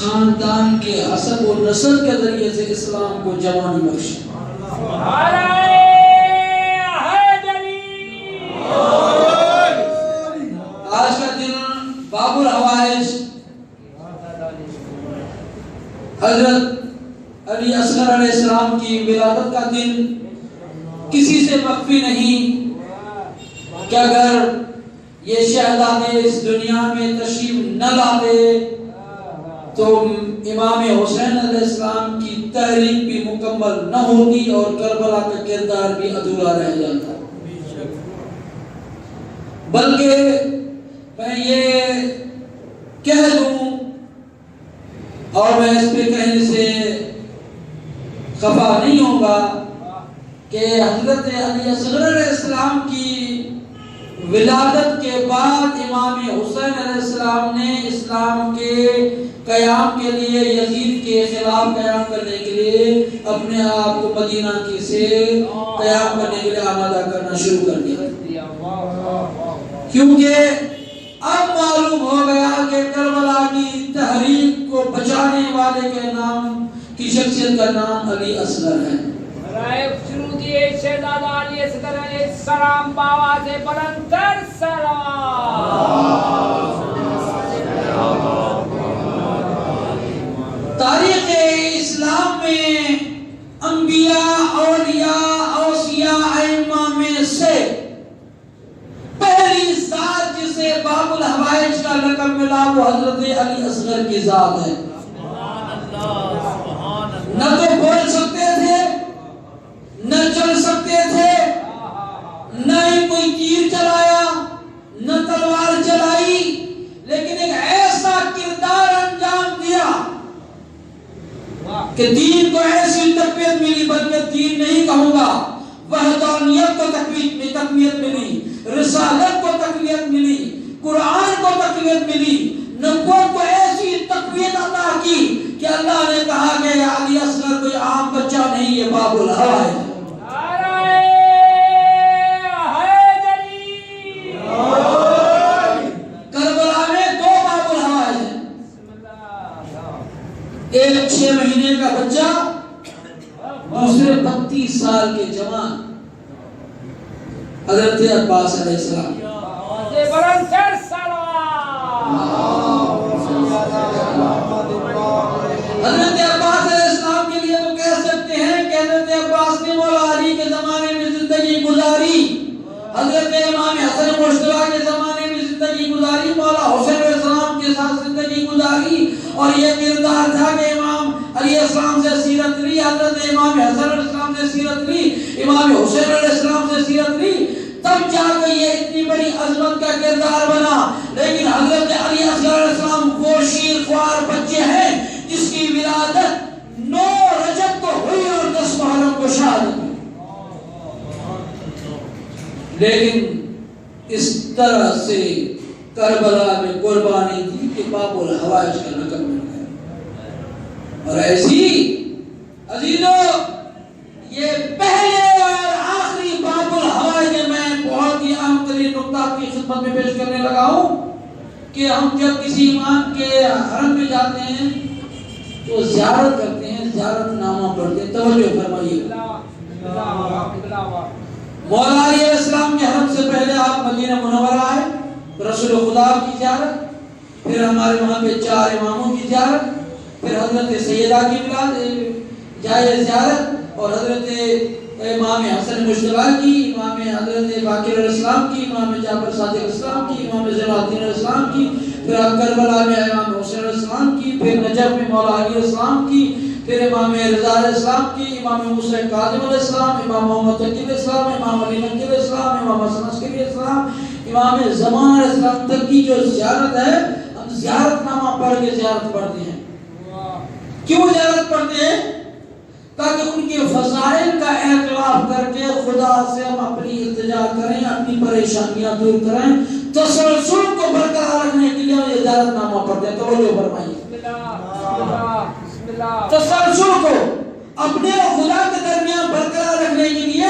خاندان کے حسب و نسل کے ذریعے سے اسلام کو جوانی بخشی. آج کا دن باب الحوائج حضرت علی اصغر علیہ السلام کی ولادت کا دن کسی سے مخفی نہیں کہ اگر یہ شہزادے اس دنیا میں تشریف نہ لاتے تو امام حسین علیہ السلام کی تحریک بھی مکمل نہ ہوتی اور کربلا کا کردار بھی ادھورا رہ جاتا. بلکہ میں یہ کہہ دوں اور میں اس پہ کہنے سے خفا نہیں ہوگا کہ حضرت علی اصغر علیہ السلام کی ولادت کے بعد امام حسین علیہ السلام نے اسلام کے قیام کے لیے یزید کے خلاف قیام کرنے کے لیے اپنے آپ کو مدینہ کی سے قیام کرنے کے لیے آمادہ کرنا شروع کر دیا. کیونکہ اب معلوم ہو گیا کہ کربلا کی تحریک کو بچانے والے کے نام کی شخصیت کا نام علی اصغر ہے. شروع کیے شہزادہ علی اصغر علیہ السلام بآواز بلند تر سلام. تاریخ اسلام میں انبیاء، اولیاء، اوصیاء، ائمہ میں سے پہلی ذات جسے باب الحوائج کا لقب ملا وہ حضرت علی اصغر کی ذات ہے. نہ تو بول سکتے تھے، نہ چل سکتے تھے، نہ ہی کوئی تیر چلایا، نہ تلوار چلائی، لیکن ایک ایسا کردار انجام دیا کہ دین کو ایسی تقویت ملی، بلکہ دین نہیں کہوں گا، وحدانیت کو تقویت ملی، رسالت کو تقویت ملی، قرآن کو تقویت ملی، نبوت کو ایسی تقویت عطا کی کہ اللہ نے کہا کہ علی اصغر کوئی عام بچہ نہیں، یہ باب الحوائج ہے. کربلا میں دو باب الحوائج ہیں، ایک 6 مہینے کا بچہ، دوسرے 32 سال کے جوان حضرت عباس علیہ السلام. حضرت عباس علیہ السلام کے لیے تو کہہ سکتے ہیں کہ حضرت عباس نے مولا علی کے زمانے میں زندگی گزاری، حضرت امام حسن مشتبہ کے زمانے میں زندگی گزاری، مولا حسین علیہ السلام کے ساتھ زندگی گزاری، اور یہ کردار تھا کہ امام علیہ السلام سے سیرت لی، حضرت امام حسن علیہ السلام سے سیرت لی، امام حسین علیہ السلام سے سیرت لی، تب جا کے یہ اتنی بڑی عظمت کا کردار بنا. لیکن حضرت علی اصغر علیہ السلام وہ شیر خوار بچے ہیں جس کی ولادت 9 رجب کو ہوئی اور 10 محرم کو شہادت ہوئی. لیکن اس طرح سے کربلا میں قربانی دی کہ باب الحوائج کا لقب مل گیا. اور ایسی عزیزو یہ پہلے اور آخری باب الحوائج میں بہت ہی اہم ترین نقطہ آپ کی خدمت میں پیش کرنے لگا ہوں کہ ہم جب کسی امام کے حرم میں جاتے ہیں تو زیارت کرتے ہیں، زیارت نامہ پڑھتے ہیں. توجہ فرمائیے، مولا علی علیہ السلام کے حرم سے پہلے آپ مدینہ منورہ آئے، رسول خدا کی زیارت، پھر ہمارے وہاں پہ 4 اماموں کی زیارت، پھر حضرت سیدہ کی جائے زیارت، اور حضرت امام حسن مشتبہ کی، امام حضرت باقر علیہ السلام کی، امام جعفر صادق علیہ السلام کی، امام زین العابدین علیہ السلام کی، پھر کربلا میں امام حسین علیہ السلام کی، پھر نجف میں مولا علی علیہ السلام کی، پھر امام رضا علیہ السلام کی، امام موسیٰ کاظم علیہ السلام، امام محمد تقی علیہ السلام، امام علی نقی علیہ السلام، امام حسن عسکری علیہ السلام، امام زمان علیہ السلام تک کی جو زیارت ہے، ہم زیارت نامہ پڑھ کے زیارت پڑھتے ہیں. کیوں زیارت پڑھتے ہیں؟ تاکہ ان کے فضائل کا اعتراف کر کے خدا سے ہم اپنی التجا کریں، اپنی پریشانیاں دور کریں، تسلسل کو برقرار رکھنے کے لیے یہ زیارت نامہ پڑھتے ہیں. توجہ فرمائیے، تسلسل کو اپنے اور خدا کے درمیان برقرار رکھنے کے لیے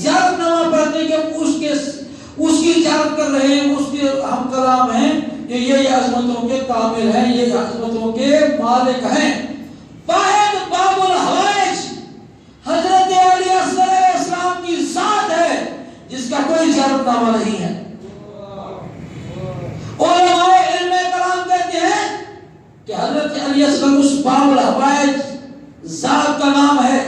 زیارت نامہ پڑھتے ہیں کہ اس کی زیارت کر رہے ہیں، اس کے ہم کلام ہیں، یہ عظمتوں کے کامل ہیں، یہ عظمتوں کے مالک ہیں۔ واحد باب الحوائج حضرت علی اصغر علیہ السلام کی ذات ہے جس کا کوئی زیارت نامہ نہیں ہے۔ علماء علم کلام کہتے ہیں کہ حضرت علی اصغر اس باب الحوائج ذات کا نام ہے۔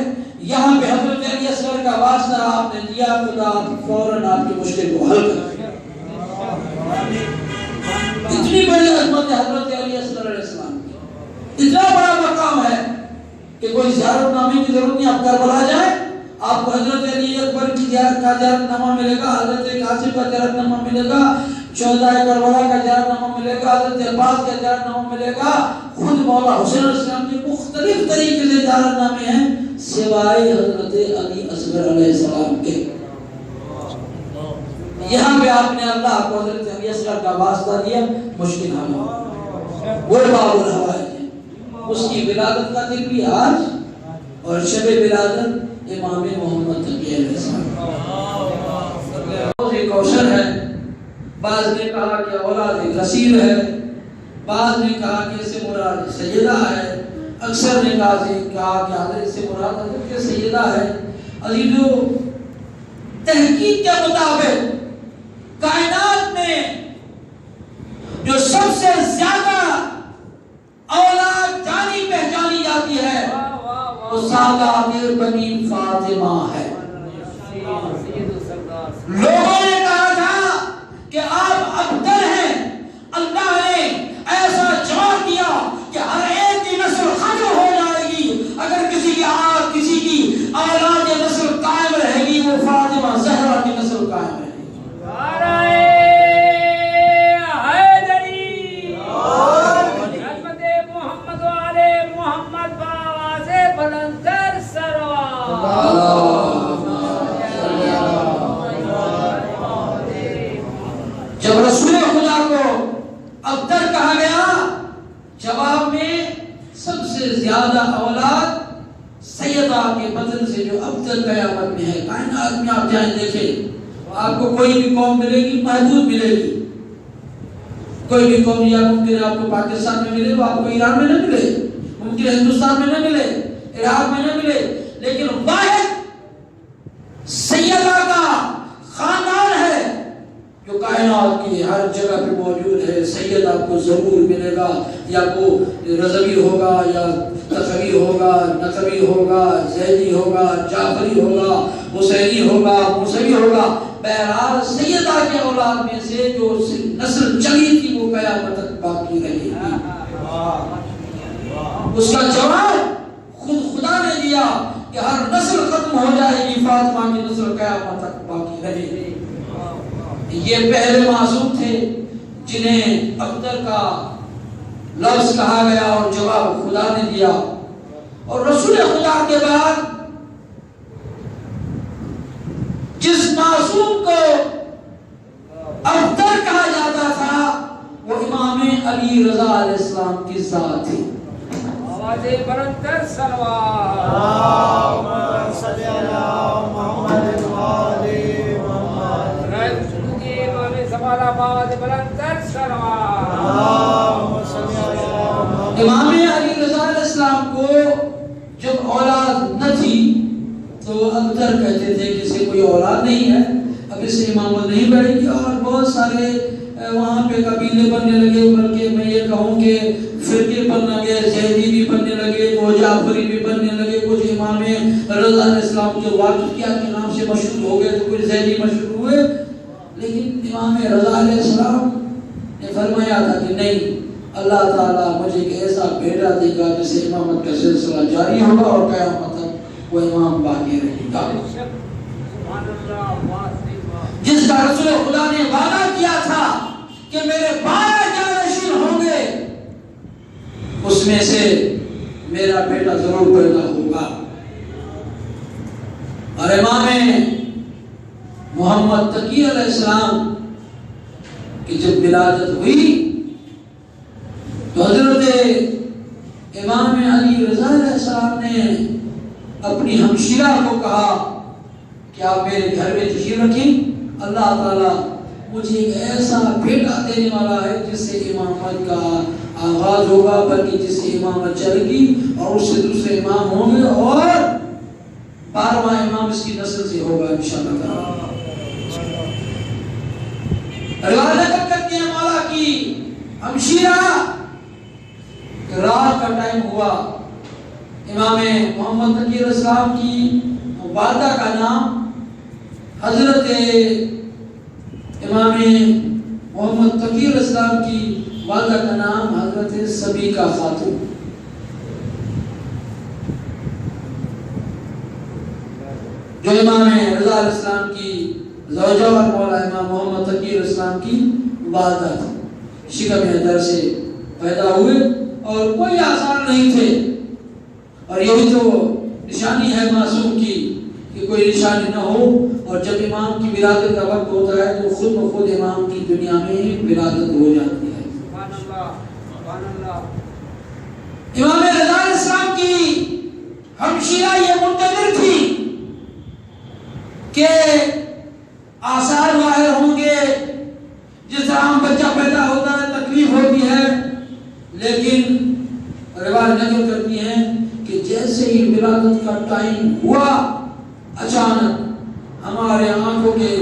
یہاں پہ حضرت علی اصغر کا واسطہ آپ نے دیا، خدا فوراً آپ کی مشکل کو حل کر دیا۔ اتنی بڑی عظمت ہے حضرت علی اصغر علیہ السلام کی، اتنا بڑا مقام ہے کہ کوئی زیارت نامے کی ضرورت نہیں۔ آپ کربلا جائیں، آپ کو حضرت علی اکبر کی زیارت کا زیارت نامہ ملے گا، حضرت قاسم کا زیارت نامہ ملے گا، شہدائے کربلا کا زیارت نامہ ملے گا، حضرت عباس کا زیارت نامہ ملے گا۔ خود مولا حسین علیہ السلام کے مختلف طریقے سے زیارت نامے ہیں سوائے حضرت علی اصغر علیہ السلام کے۔ یہاں پہ آپ نے اللہ کو حضرت علی اصغر کا واسطہ دیا، مشکل حل وہ باب الحوائج ہے۔ اس کی ولادت کا دن بھی آج، اور شب ولادت امام محمد تقی علیہ السلام۔ کوثر ہے، بعض نے کہا کہ اولاد رسول ہے، بعض نے کہا کہ اس سے مراد سیدہ ہے، اکثر نے کہا کہ حضرت اس سے مراد حضرت سیدہ ہے۔ عزیزو، تحقیق کے مطابق کائنات میں جو سب سے زیادہ اولاد جانی پہچانی جاتی ہے وہ سادات بنی فاطمہ ہے۔ لوگوں نے کہا تھا کہ آپ ابتر ہیں، اللہ نے ایسا جواب دیا کہ ہر ایک کی نسل ختم ہو جائے گی، اگر کسی کی اولاد یا نسل قائم رہے گی وہ فاطمہ زہرا کی نسل قائم رہے گی۔ جب رسول خدا کو ابتر کہا گیا، جواب میں سب سے زیادہ اولاد سیدہ کے بدن سے جو ابتر قیامت میں ہے۔ کائنات میں آپ جائیں دیکھیں، آپ کو کوئی بھی قوم ملے گی محدود ملے گی، کوئی بھی قوم یا ممکن ہے آپ کو پاکستان میں ملے، وہ آپ کو ایران میں نہ ملے، ممکن ہے ہندوستان میں نہ ملے، عراق میں نہ ملے، لیکن واحد سیدہ کا خاندان ہے جو کائنات کی ہر جگہ پہ موجود ہے۔ سید آپ کو ضرور ملے گا، یا وہ رضوی ہوگا یا تخوی ہوگا، نقوی ہوگا، زیدی ہوگا، جعفری ہوگا، حسینی ہوگا، موسوی ہوگا، بہرحال سیدہ کے اولاد میں سے جو نسل چلی تھی وہ قیامت تک باقی رہے گی۔ اس کا جواب خود خدا نے دیا کہ ہر نسل ختم ہو جائے گی، فاطمہ کی نسل قیامت تک باقی رہے گی۔ یہ پہلے معصوم تھے جنہیں ابتر کا لفظ کہا گیا اور جواب خدا نے دیا، اور رسول خدا کے بعد جس معصوم کو ابتر کہا جاتا تھا وہ امام علی رضا علیہ السلام کی ذات تھی۔ آواز بلند کر سلوات، اللہم صلی علی محمد و آل محمد۔ امام علی رضا علیہ السلام کو جب اولاد نہ تھی تو ابتر کہتے تھے کہ اسے کوئی اولاد نہیں ہے، اب اس سے امامت نہیں بڑھے گی، اور بہت سارے وہاں پہ قبیلے بننے لگے، بلکہ میں یہ کہوں کہ فرقے بننے لگے، زیدی بھی بننے لگے، وہ جعفری بھی بننے لگے، کچھ امام رضا علیہ السلام جو واقعیات کے نام سے مشہور ہو گئے تو کچھ زیدی مشہور ہوئے، لیکن امام رضا علیہ السلام نے فرمایا تھا کہ نہیں، اللہ تعالیٰ مجھے ایک ایسا بیٹا دے گا جس سے امامت کا سلسلہ جاری ہوگا اور قیامت تک وہ امام باقی رہے گا، جس کا رسول خدا نے وعدہ کیا تھا کہ میرے 12 جانشین ہوں گے، اس میں سے میرا بیٹا ضرور پیدا ہوگا۔ اور امام محمد تقی علیہ السلام کی جب ولادت ہوئی تو حضرت امام علی رضا علیہ السلام نے اپنی ہمشیرہ کو کہا کہ آپ میرے گھر میں تشریف رکھیں، اللہ تعالیٰ مجھے ایک ایسا بیٹا دینے والا ہے جس سے امامت کا آغاز ہوگا، بلکہ جس سے امامت چلے گی اور اس سے دوسرے امام ہوں گے، اور 12واں امام اس کی نسل سے ہوگا انشاءاللہ تعالی۔ روایت کرتی ہے مولا کی ہمشیرہ، رات کا ٹائم ہوا، امام محمد تقی علیہ السلام کی والدہ کا نام حضرت امام محمد تقی علیہ السلام کی والدہ کا نام حضرت سبیکہ خاتون۔ جو امام رضا علیہ السلام کی زوجہ اور مولا امام محمد تقی علیہ السلام کی والدہ تھی، شکم در سے پیدا ہوئے اور کوئی آثار نہیں تھے، اور یہی تو نشانی ہے معصوم کی کہ کوئی نشانی نہ ہو، اور جب امام کی ولادت کا وقت ہوتا ہے تو خود بخود امام کی دنیا میں ولادت ہو جاتی ہے۔ سبحان اللہ، سبحان اللہ۔ امام رضا علیہ السلام کی ہمشیرہ یہ منتظر تھی کہ آثار ظاہر ہوں گے، جس طرح ہم بچہ پیدا ہوتا ہے تکلیف ہوتی ہے، لیکن روایت نقل کرتی ہیں کہ جیسے ہی ولادت کا ٹائم ہوا، اچانک ہمارے آنکھوں کے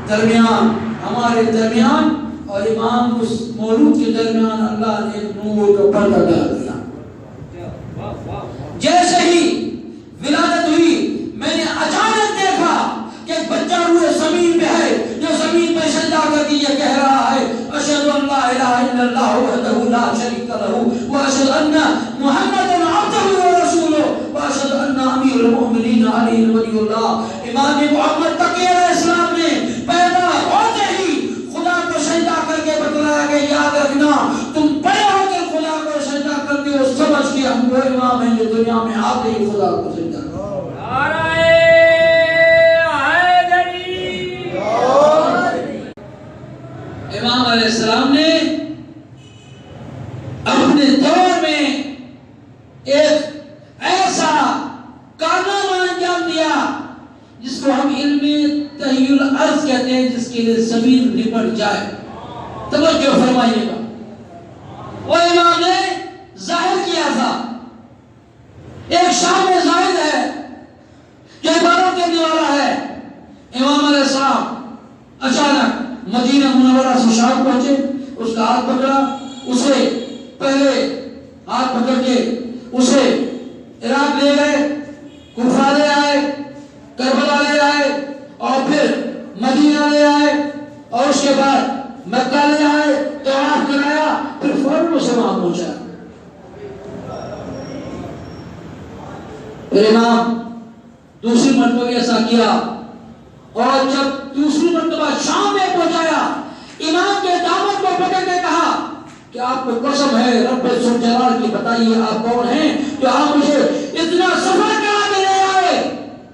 درمیان، ہمارے درمیان اور امام اس مولود کے درمیان اللہ نے ایک نور کا پردہ ڈال دیا۔ جیسے ہی ولادت ہوئی، میں نے اچانک دیکھا کہ ایک بچہ روئے زمین پہ ہے، جو زمین پہ سجدہ کر کے یہ کہہ رہا ہے اشہد ان لا الہ الا اللہ وحدہ لا شریک لہ واشہد ان محمدا عبدہ ورسولہ واشہد ان امیر المؤمنین علی ولی اللہ۔ امام محمد تقی علیہ السلام نے پیدا ہوتے ہی خدا کو سجدہ کر کے بتلایا کہ یاد رکھنا تم بڑے ہو کے خدا کو سجدہ کرتے ہو، سمجھ کے ہم وہ امام ہیں جو دنیا میں آتے ہی خدا کو سجدہ کرتے ہیں۔ امام علیہ السلام نے اپنے دور میں ایک ایسا کارنامہ انجام دیا جس کو ہم علم تحیل الارض کہتے ہیں، جس کے لیے زمین لپٹ جائے۔ توجہ فرمائیے گا، وہ امام نے ظاہر کیا تھا، ایک شام زاہد ہے جو عبادت کرنے والا ہے۔ امام علیہ السلام اچانک مدینہ منورہ سے شام پہنچے، اس کا ہاتھ پکڑا، اسے پہلے ہاتھ پکڑ کے اسے عراق لے گئے، کوفہ لے آئے، کربلا لے آئے، اور پھر مدینہ لے آئے، اور اس کے بعد مکہ لے آئے، طواف کرایا، پھر فوراً اسے وہاں پہنچا۔ پھر امام دوسری مرتبہ ایسا کیا، اور جب دوسری مرتبہ شام میں پہنچایا، امام کے دامن کو پکڑ کے کہا کہ آپ کو قسم ہے رب ذوالجلال کی، بتائیے آپ کون ہیں جو آپ مجھے اتنا سفر کرا کے لے آئے؟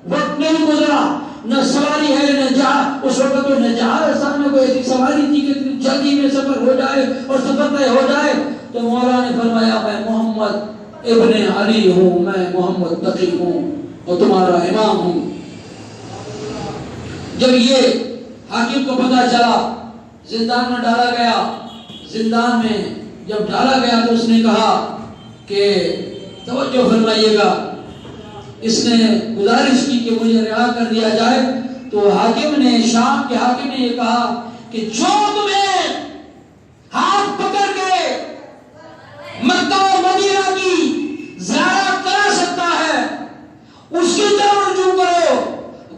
وقت نہیں گزرا، نہ سواری ہے نہ جہاز، اس وقت تو نہ جہاز سامنے کوئی ایسی سواری تھی کہ جلدی میں سفر ہو جائے اور سفر طے ہو جائے۔ تو مولا نے فرمایا میں محمد ابن علی ہوں، میں محمد تقی ہوں اور تمہارا امام ہوں۔ جب یہ حاکم کو پتہ چلا، زندان میں ڈالا گیا۔ زندان میں جب ڈالا گیا تو اس نے کہا کہ توجہ فرمائیے گا، اس نے گزارش کی کہ مجھے رہا کر دیا جائے، تو حاکم نے، شام کے حاکم نے یہ کہا کہ جو تمہیں ہاتھ پکڑ کے مکہ و مدینہ کی زیارت کرا سکتا ہے اس کی طرف رجوع کرو،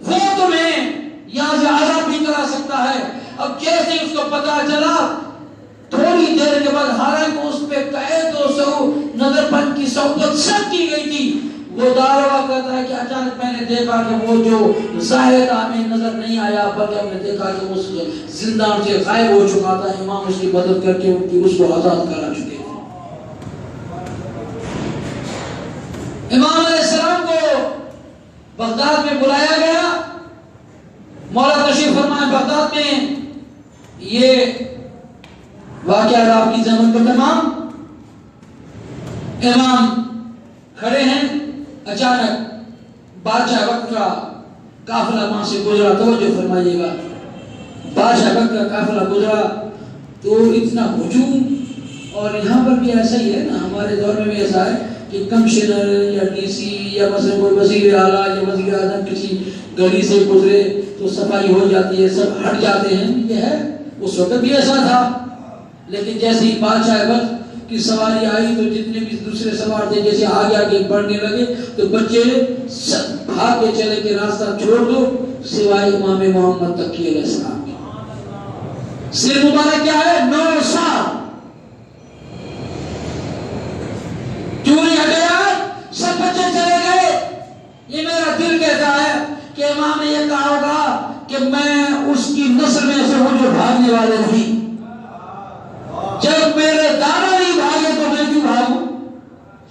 وہ تمہیں یہاں سے آزاد بھی کرا سکتا ہے۔ اب جیسے اس کو پتا چلا، تھوڑی دیر کے بعد، حالانکہ اس پہ قید و سو نظر بند کی صحبت سب کی گئی تھی، وہ داروا کہتا ہے کہ اچانک میں نے دیکھا کہ وہ جو ظاہر ہمیں نظر نہیں آیا، بلکہ ہم نے دیکھا کہ اس زندان سے غائب ہو چکا تھا۔ امام اس کی مدد کر کے ان کی اس کو آزاد کرا چکے تھے۔ امام علیہ السلام کو بغداد میں بلایا گیا، مولا تشریف فرمائے بغداد میں۔ یہ واقعات آپ کی زمن کو تمام امام کھڑے ہیں، اچانک بادشاہ وقت کا قافلہ وہاں سے گزرا، توجہ فرمائیے گا، بادشاہ وقت کا قافلہ گزرا تو اتنا ہجوم، اور یہاں پر بھی ایسا ہی ہے نا، ہمارے دور میں بھی ایسا ہے کہ کمشنر یا ڈی سی یا مثلا کوئی وزیر اعلیٰ یا وزیر اعظم کسی گلی سے گزرے تو صفائی ہو جاتی ہے، سب ہٹ جاتے ہیں، یہ ہے، اس وقت بھی ایسا تھا۔ لیکن جیسے ہی بادشاہ وقت کی سواری آئی تو جتنے بھی دوسرے سوار تھے جیسے آگے آگے بڑھنے لگے تو بچے سب بھاگ کے چلے کہ راستہ چھوڑ دو سوائے امام محمد تقی علیہ السلام کے۔ سر مبارک کیا ہے؟ 9 سال چوری ہٹیا، سب بچے چلے گئے۔ یہ میرا دل کہتا ہے کہ امام نے یہ کہا ہوگا کہ میں اس کی نسل میں سے ہوں جو بھاگنے والے نہیں، جب میرے دادا نہیں بھاگے تو میں کیوں بھاگوں؟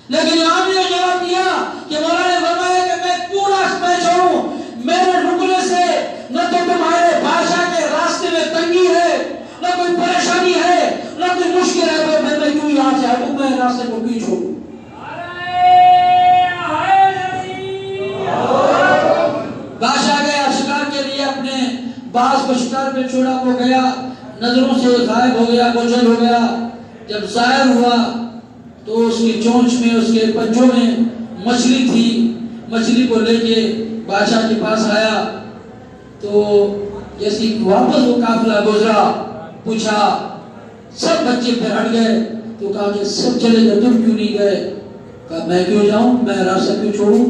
لیکن امام نے جواب دیا کہ مولا نے فرمایا کہ میں پورا میں چھوڑوں، میرے رکنے سے نہ تو تمہارے بادشاہ کے راستے میں تنگی ہے، نہ کوئی پریشانی ہے، نہ کوئی مشکل ہے، تو میں کیوں یہاں سے ہٹوں، میں راستے کو کیوں چھوڑوں؟ بادشاہ گیا شکار کے لیے، اپنے باز کو شکار پہ چھوڑا، وہ گیا، نظروں سے غائب ہو گیا، گجر ہو گیا۔ جب ظاہر ہوا تو اس کی چونچ میں، اس کے پنجوں میں مچھلی تھی، مچھلی کو لے کے بادشاہ کے پاس آیا تو جیسے واپس وہ قافلہ گزرا، پوچھا، سب بچے پھر ہٹ گئے تو کہا کہ سب چلے گئے، تم کیوں نہیں گئے؟ کہا میں کیوں جاؤں، میں راستہ کیوں چھوڑوں؟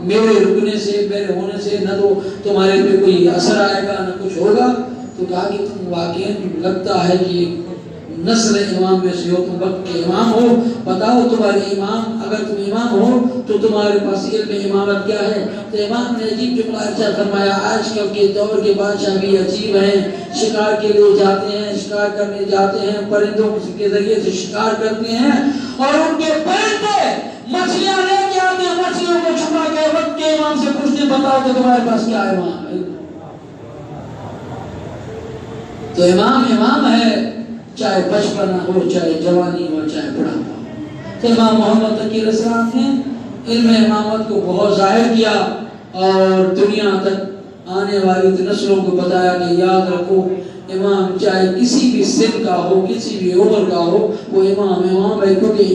میرے رکنے سے، میرے ہونے سے نہ تو تمہارے پہ کوئی اثر آئے گا نہ کچھ ہوگا۔ تو کہا کہ تم واقعی لگتا ہے کہ نسل امام میں سے ہو، تم وقت کے امام ہو، بتاؤ تمہارے امام، اگر تم امام ہو تو تمہارے پاس علم امامت کیا ہے؟ تو امام نے عجیب جملہ ارشاد فرمایا، آج کل کے دور کے بادشاہ بھی عجیب ہیں، شکار کے لیے جاتے ہیں، شکار کرنے جاتے ہیں، پرندوں کے ذریعے سے شکار کرتے ہیں اور ان کے پرندے مچھلیاں لے کے آتے ہیں، مچھلیوں کو چھپا کے وقت کے امام سے پوچھتے، بتاؤ کہ تمہارے پاس کیا ہے وہاں؟ تو امام امام ہے، چاہے بچپن ہو، چاہے جوانی ہو، چاہے بڑھاپا ہو۔ تو امام محمد تقی علیہ السلام نے علم امامت کو بہت ظاہر کیا اور دنیا تک آنے والی نسلوں کو بتایا کہ یاد رکھو، امام چاہے کسی بھی سن کا ہو، کسی بھی عمر کا ہو، وہ امام ہے، کیونکہ